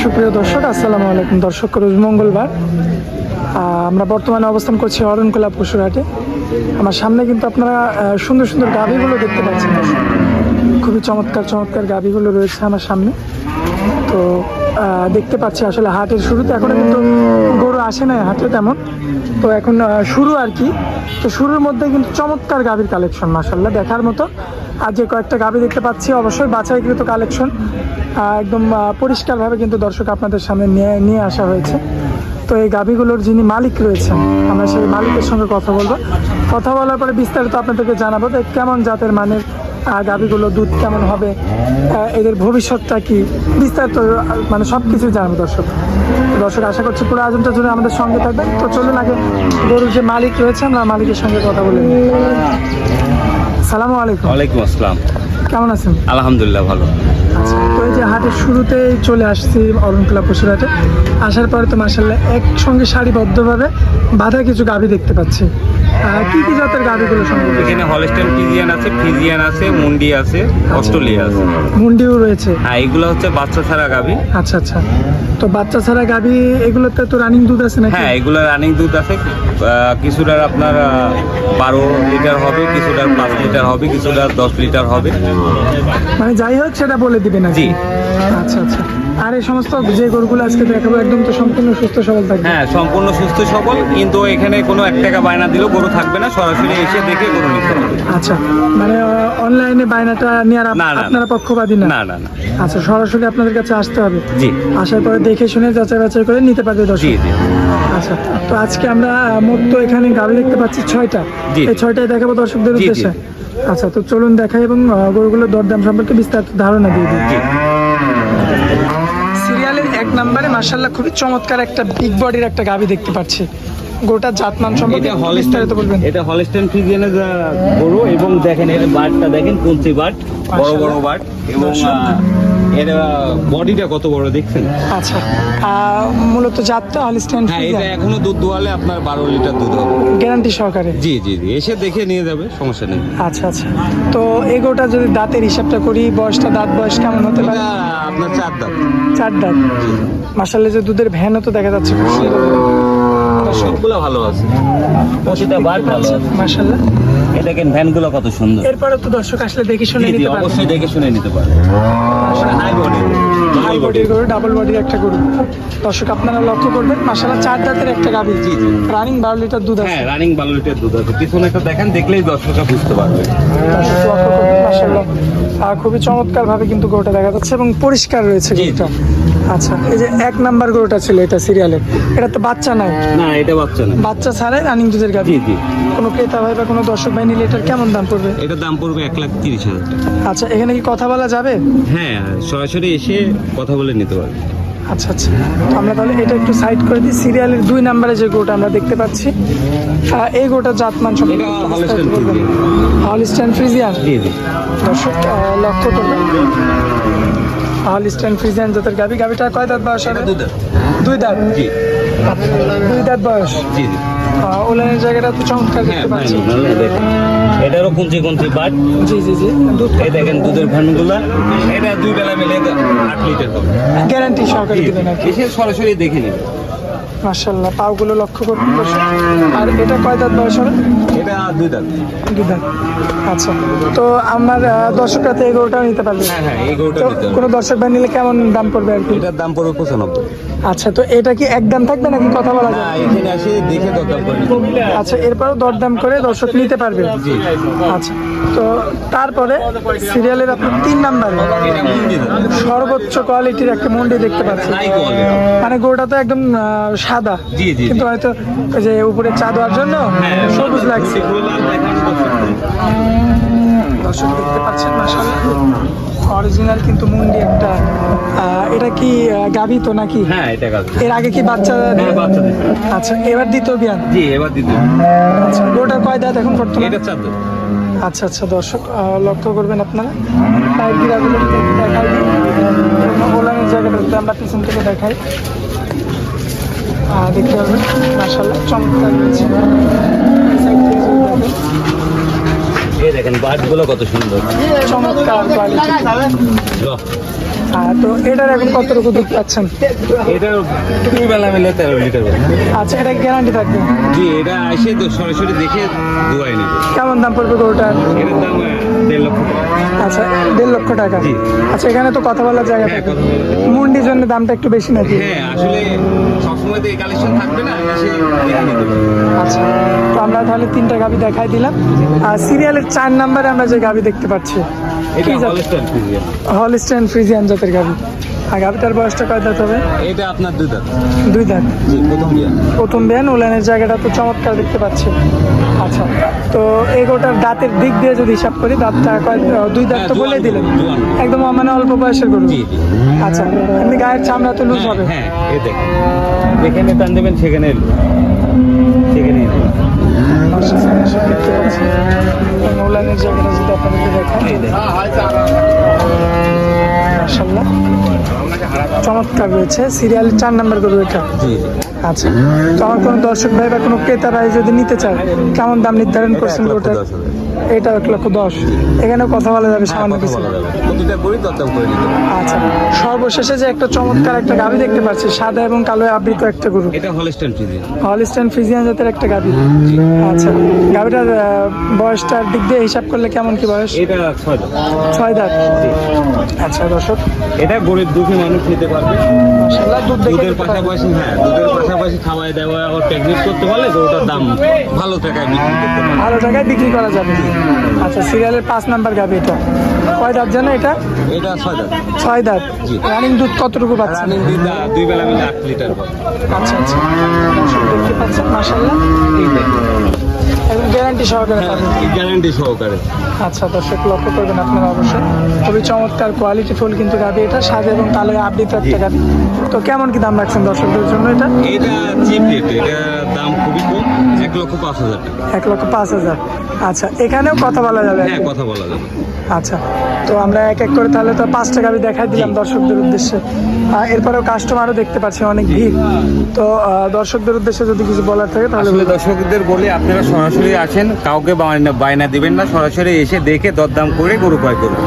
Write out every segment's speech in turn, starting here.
সুপ্রিয় দর্শক, আসসালামু আলাইকুম। দর্শক, রোজ মঙ্গলবার আমরা বর্তমানে অবস্থান করছি অরণকোলা পশুরহাটে। আমার সামনে কিন্তু আপনারা সুন্দর সুন্দর গাভীগুলো দেখতে পাচ্ছেন। দর্শক, খুবই চমৎকার চমৎকার গাভীগুলো রয়েছে আমার সামনে। তো দেখতে পাচ্ছি আসলে হাটের শুরুতে এখনও কিন্তু গরু আসে না হাটে তেমন, তো এখন শুরু আর কি। তো শুরুর মধ্যে কিন্তু চমৎকার গাভীর কালেকশন মাশাআল্লাহ দেখার মতো। আর যে কয়েকটা গাভী দেখতে পাচ্ছি অবশ্যই বাছাইকৃত কালেকশন, একদম পরিষ্কারভাবে কিন্তু দর্শক আপনাদের সামনে নিয়ে আসা হয়েছে। তো এই গাভীগুলোর যিনি মালিক রয়েছেন, আমরা সেই মালিকের সঙ্গে কথা বলবো। কথা বলার পরে বিস্তারিত আপনাদেরকে জানাবো যে কেমন জাতের মানের গাভীগুলো, দুধ কেমন হবে, এদের ভবিষ্যৎটা কি, বিস্তারিত মানে সব কিছুই জানাবো দর্শক। দর্শক, আশা করছি পুরো আয়োজনটা জুড়ে আমাদের সঙ্গে থাকবেন। তো চলুন আগে গরুর যে মালিক রয়েছে আমরা মালিকের সঙ্গে কথা বলে নিই। সালামু আলাইকুম। ওয়ালাইকুম আসসালাম। কেমন আছেন? আলহামদুলিল্লাহ ভালো। আচ্ছা, তো এই যে হাটের শুরুতেই চলে আসছি অরণকোলা পশুরহাটে, আসার পরে তো মাশাআল্লাহ একসঙ্গে সারিবদ্ধভাবে বাঁধা কিছু গাভী দেখতে পাচ্ছি। কি কি জাতের গাভীগুলো সম্ভবত? এখানে হলস্টাইন ফ্রিজিয়ান আছে, ফ্রিজিয়ান আছে, মুন্ডি আছে, অস্ট্রেলিয়া আছে। মুন্ডিও রয়েছে। হ্যাঁ, এগুলো হচ্ছে বাচ্চা ছাড়া গাভী। আচ্ছা আচ্ছা, তো বাচ্চা ছাড়া গাভী এগুলোতে তো রানিং দুধ আছে নাকি? হ্যাঁ, এগুলো রানিং দুধ আছে। কিছুটার আপনার 12 লিটার হবে, কিছুটার 5 লিটার হবে, কিছুটার 10 লিটার হবে। মানে যাই হোক সেটা বলে দিবেন আর কি। জি। আচ্ছা আচ্ছা, আর এই সমস্ত যে গরুগুলো আজকে দেখাবো একদম তো সম্পূর্ণ সুস্থ সবল থাকবে? হ্যাঁ, সম্পূর্ণ সুস্থ সবল, কিন্তু এখানে কোনো 1 টাকা বায়না দিলেও গরু থাকবে না, সরাসরি এসে দেখে গরু নিতে হবে। আচ্ছা, মানে অনলাইনে বায়নাটা নিয়ে আপনারা পক্ষপাতী না? না না না। আচ্ছা, সরাসরি আপনাদের কাছে আসতে হবে। জি। আসার পরে দেখে শুনে যাচাই বাছাই করে নিতে পারবে দর্শক। জি জি। আচ্ছা, তো আজকে আমরা মোট তো এখানে গাভী দেখতে পাচ্ছি 6টা। জি। এই 6টাই দেখাবো দর্শকদের জি, জি। উদ্দেশ্যে। আচ্ছা, তো চলুন দেখাই এবং গরুগুলোর দরদাম সম্পর্কে বিস্তারিত ধারণা দিয়ে দিই। জি। সিরিয়ালের 1 নম্বরে মাশাআল্লাহ খুবই চমৎকার একটা বিগ বডির একটা গাভী দেখতে পাচ্ছি। গরুটার জাতমান সম্পর্কে বিস্তারিত বলবেন? এটা হলস্টাইন ফ্রিজিয়ানের গরু, এবং দেখেন এর বাটটা দেখেন, কুঞ্চি বাট, বড় বড় বাট, এবং এর বডিটা কত বড় দেখছেন? আচ্ছা, মূলত জাতটা হলস্টাইন হ্যাঁ, এটা ফ্রিজিয়ান, এখনো দুধ দোয়ালে আপনার 12 লিটার দুধ হবে। গ্যারান্টি সহকারে? জি জি জি, এসে দেখে নিয়ে যাবে, সমস্যা নেই। আচ্ছা আচ্ছা, তো এই গরুটা যদি দাঁতের হিসাবটা করি, বয়সটা দাঁত বয়স কেমন হতে পারে? এটা আপনার 4 দাঁত। 4 দাঁত। মাশাআল্লাহ, যে দুধের ভ্যানও তো দেখা যাচ্ছে খুব সুন্দর। সবগুলো ভালো আছে, প্রতিটা বাট ভালো আছে মাশাআল্লাহ। এই দেখেন ভ্যানগুলো কত সুন্দর। এরপরে তো দর্শক আসলে দেখে শুনে জি জি, নিতে পারবে। অবশ্যই দেখে শুনে নিতে পারবে। হাই বডি, হাই বডির গরু, ডাবল বডির একটা গরু। দর্শক আপনারা লক্ষ্য করবেন, মাশাআল্লাহ 4 দাঁতের একটা গাভী। জি জি। রানিং 12 লিটার দুধ আছে। হ্যাঁ, রানিং 12 লিটার দুধ আছে। পিছনে একটা দেখেন, দেখলেই দর্শকরা বুঝতে পারবে। দর্শক লক্ষ্য করবেন, মাশাআল্লাহ খুবই চমৎকার ভাবে কিন্তু গরুটা দেখা যাচ্ছে এবং পরিষ্কার রয়েছে জি, গরুটা। আচ্ছা, এই যে 1 নাম্বার গরুটা ছিল এটা সিরিয়ালের, এটা তো বাচ্চা নাই? না, এটা বাচ্চা না। বাচ্চা ছাড়াই রানিং দুধের গাভী। জি জি। কোনো ক্রেতা ভাই বা কোনো দর্শক ভাই নিলে এটার কেমন দাম পড়বে? এটার দাম পড়বে 1,30,000 টাকা। আচ্ছা, এখানে কি কথা বলা যাবে? হ্যাঁ, সরাসরি এসে কথা বলে নিতে পারবে। আচ্ছা আচ্ছা, তো আমরা তাহলে এটা একটু সাইড করে দিই। সিরিয়ালের 2 নম্বরে যে গরুটা আমরা দেখতে পাচ্ছি, এই গরুটার জাতমান সম্পর্কে এটা একটু হলস্টাইন বিস্তারিত বলবেন? ফ্রিজিয়ান। Holstein Friesian. জি জি। দর্শক লক্ষ্য করবেন, হলস্টাইন ফ্রিজিয়ান জাতের গাভী। গাভীটা কয় দাঁত বয়স হবে? 2 দাঁত। 2 দাঁত। জি 2 দাঁত বয়স। জি জি। ওলানের জায়গাটা তো চমৎকার হ্যাঁ, দেখতে পাচ্ছি। ভালো দেখেন। এটারও কুঞ্চি কুঞ্চি বাট। জি জি জি, দুধ এই দেখেন দুধের ভ্যানগুলা, এটা 2 বেলা মিলে 8 লিটার হবে। গ্যারান্টি সহকারে দিবেন আর কি। এসে সরাসরি দেখে নিবে। মাশাআল্লাহ, পাগুলো লক্ষ্য করবেন দর্শক। আর এটা কয় দাঁত বয়স হবে? এটা 2 দাঁত। 2 দাঁত। আচ্ছা, তো আমার দর্শকরা তো এই গরুটাও নিতে পারবে? হ্যাঁ হ্যাঁ, এই গরুটা তো নিতে হবে। কোনো দর্শক ভাই নিলে কেমন দাম পড়বে আর কি? এটার দাম পড়বে 95। আচ্ছা, তো এটা কি একদম থাকবে নাকি কথা বলা না, যাবে? এখানে এসে দেখে দরদাম করে নিতে হবে। আচ্ছা, এরপরও দরদাম করে দর্শক নিতে পারবে? জি। আচ্ছা, তো তারপরে সিরিয়ালের আপনার 3 নাম্বারে এটা মুন্ডি দাম। সর্বোচ্চ কোয়ালিটির একটা মন্ডি দেখতে পাচ্ছি। High quality. মানে গরুটা তো একদম সাদা, জি, জি, জি। কিন্তু হয়তো ওই যে উপরে চা দেওয়ার জন্য সবুজ লাগছে। সেগুলো লাল দেখেন, দর্শক দেখতে পাচ্ছেন মাশাআল্লাহ অরিজিনাল কিন্তু মুন্ডি একটা। এটা কি গাভী তো নাকি? হ্যাঁ, এটা গাছ। এর আগে কি বাচ্চা হ্যাঁ, বাচ্চা দিচ্ছে। আচ্ছা, এবার দ্বিতীয় বিয়ান। জি, এবার দিতে। আচ্ছা, গরুটার কয় দাঁত এখন বর্তমানে? এটা 4 দাঁত। আচ্ছা আচ্ছা, দর্শক লক্ষ্য করবেন আপনারা, পায়ের গিরাগুলো দেখাই দিই। ওলানের জায়গাটা যদি আমরা পিছন থেকে দেখাই, দেখতে পারবেন মাশাআল্লাহ চমৎকার রয়েছে। এই সাইড থেকে যদি দেখেন, এই দেখেন বাটগুলো কত সুন্দর। চমৎকার কোয়ালিটি। তো এটার এখন কতটুকু দুধ পাচ্ছেন? এটা 2 বেলা মিলে 13 লিটার হবে। আচ্ছা, এটা গ্যারান্টি থাকবে? জি, এটা এসে তো সরাসরি দেখে দুয়াই নেবে। কেমন দাম পড়বে গরুটার? এটার দাম 1.5 লক্ষ টাকা। আচ্ছা, 1.5 লক্ষ টাকা। জি। আচ্ছা, এখানে তো কথা বলার জায়গা হ্যাঁ, থাকে, কথা বলার। মুন্ডির জন্য দামটা একটু বেশি নাকি? হ্যাঁ, আসলে সবসময় তো এই কালেকশন থাকবে না, এসে দেখে নিতে হবে। আচ্ছা, তো আমরা তাহলে 3টা গাভি দেখাই দিলাম। আর সিরিয়ালের 4 নম্বরে আমরা যে গাভি দেখতে পাচ্ছি, এটা কি জাত? Holstein Friesian. হলস্টাইন ফ্রিজিয়ান জাতের গাভি। আর গাভিটার বয়সটা কয় দাঁত হবে? এটা আপনার 2 দাঁত। 2 দাঁত। জি, প্রথম বিয়া। প্রথম বিয়ান, উলানের জায়গাটা তো চমৎকার দেখতে পাচ্ছি। আচ্ছা, তো এই গোটার দাঁতের দিক দিয়ে যদি হিসাব করি, দাঁতটা কয়? 2 দাঁত তো হ্যাঁ, বলে দিলেন, জোয়ান। একদম মানে অল্প বয়সের গরু। জি, জি। আচ্ছা, এমনি গায়ের চামড়া তো লুজ হবে? হ্যাঁ, এই দেখেন, যেখানে টান দেবেন সেখানে সেখানে দেখতে পাচ্ছি। এবং উলানের জায়গাটা যদি আপনাদেরকে দেখান, মাশাআল্লাহ চমৎকার রয়েছে। সিরিয়াল 4 নম্বর গরু এটা। জি, জি। আচ্ছা, তো আমার কোনো দর্শক ভাই বা কোনো ক্রেতা ভাই যদি নিতে চায়, কেমন দাম নির্ধারণ করছেন এটা 1,10,000 গরুটার? এটা 1,10,000। এখানেও কথা বলা যাবে হ্যাঁ, সামান্য কথা কিছু? বলা যাবে। প্রতিটা গরু দরদাম করে নিতে হবে। আচ্ছা, সর্বশেষে যে একটা চমৎকার একটা গাভি দেখতে পাচ্ছি, সাদা এবং কালো আবৃত একটা গরু, এটা হলস্টাইন ফ্রিজিয়ান। হলস্টাইন ফ্রিজিয়ান জাতের একটা গাভি। আচ্ছা, গাভিটার বয়সটার দিক দিয়ে হিসাব করলে কেমন কি বয়স? এটা 6 দাঁত। 6 দাঁত। আচ্ছা দর্শক, এটা গরিব দুঃখী মানুষ নিতে পারবে। মাশাআল্লাহ, দুধ দেখে দুধের পাশাপাশি, হ্যাঁ, দুধের পাশাপাশি খাওয়াই দেওয়া আর প্যাকেজ করতে পারলে গরুটার দাম ভালো টাকায় বিক্রি করতে পারবে। ভালো টাকায় বিক্রি করা যাবে। আচ্ছা, সিরিয়ালের 5 নাম্বার গাভি এটা। কয় দাঁত জানো এটা? এটা 6 দাঁত। 6 দাঁত। জি। রানিং দুধ কতটুকু পাচ্ছেন? রানিং 2 বেলা মিলে 8 লিটার করে। আচ্ছা আচ্ছা, দর্শক দেখতে পাচ্ছেন মাশাআল্লাহ, এবং গ্যারান্টি সহকারে পাবেন। গ্যারান্টি সহকারে। আচ্ছা দর্শক, লক্ষ্য করবেন আপনারা অবশ্যই, খুবই চমৎকার কোয়ালিটি ফুল কিন্তু গাভি এটা, সাদা এবং কালো আবৃত একটা গাভি। তো কেমন কি দাম রাখছেন দর্শকদের জন্য এটা? এটা চিপ রেট, এটা দাম খুবই কম, 1,05,000 টাকা। 1,05,000। আচ্ছা, এখানেও কথা বলা যাবে? হ্যাঁ, কথা বলা যাবে। আচ্ছা, তো আমরা এক এক করে তাহলে তো 5টা গাভি দেখাই দিলাম দর্শকদের উদ্দেশ্যে। এরপরেও কাস্টমারও দেখতে পাচ্ছি অনেক ভিড়। তো দর্শকদের উদ্দেশ্যে যদি কিছু বলার থাকে তাহলে আসলে দর্শকদের বলি, আপনারা সরাসরি আসেন, কাউকে বায়না দিবেন না, সরাসরি এসে দেখে দরদাম করে গরু ক্রয় করুন।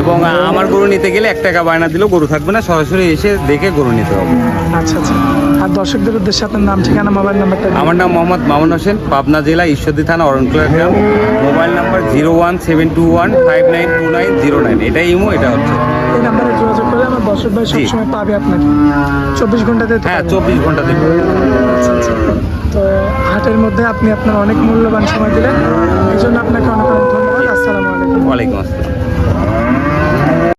এবং আমার গরু নিতে গেলে 1 টাকা বায়না দিলেও গরু থাকবে না, সরাসরি এসে দেখে গরু নিতে হবে। আচ্ছা আচ্ছা, আর দর্শকদের উদ্দেশ্যে আপনার নাম, ঠিকানা, মোবাইল নাম্বারটা দিন। আমার নাম মোহাম্মদ মামুন হোসেন, পাবনা জেলা ঈশ্বরদী থানা অরণকুলা গ্রাম। Mobile number 01721592909। এটা ইমো, এটা হচ্ছে। এই নাম্বারে যোগাযোগ করে আমার দর্শক ভাই জি। সবসময় পাবে আপনাকে 24 ঘন্টাতে? হ্যাঁ, 24 ঘন্টা দেবো। আচ্ছা আচ্ছা, তো হাটের মধ্যে আপনি আপনার অনেক মূল্যবান সময় দিলেন, এই জন্য আপনাকে অনেক অনেক ধন্যবাদ। আসসালামু আলাইকুম। ওয়ালাইকুম আসসালাম।